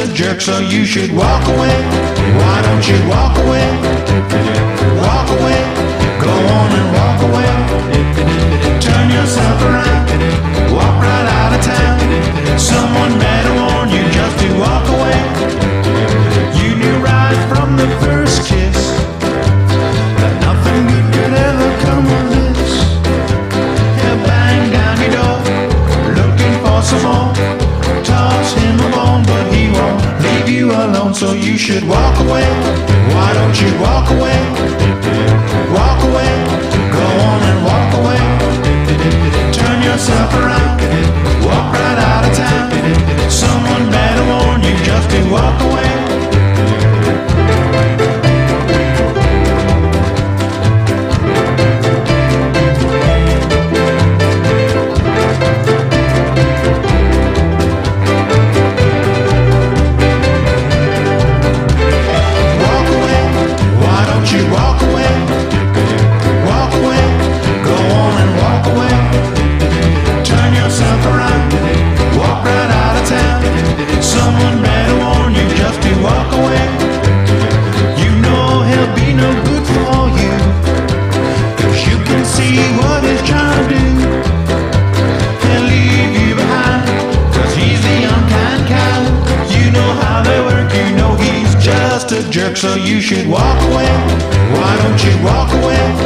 a jerk, so you should walk away. Why don't you walk away? Walk away. Go on and walk away. Turn yourself around. Walk right out of town. Someone better warn you just to walk away. You knew right from the first kiss that nothing good could ever come of this. He'll bang down your door looking for some more. Toss him a bone, but he won't leave you alone, so you should walk away. Why don't you walk away? Walk away. Go on and walk away. Turn yourself around. Walk right out of town. Someone better warn you just to walk away. Jerk, so you should walk away. Why don't you walk away?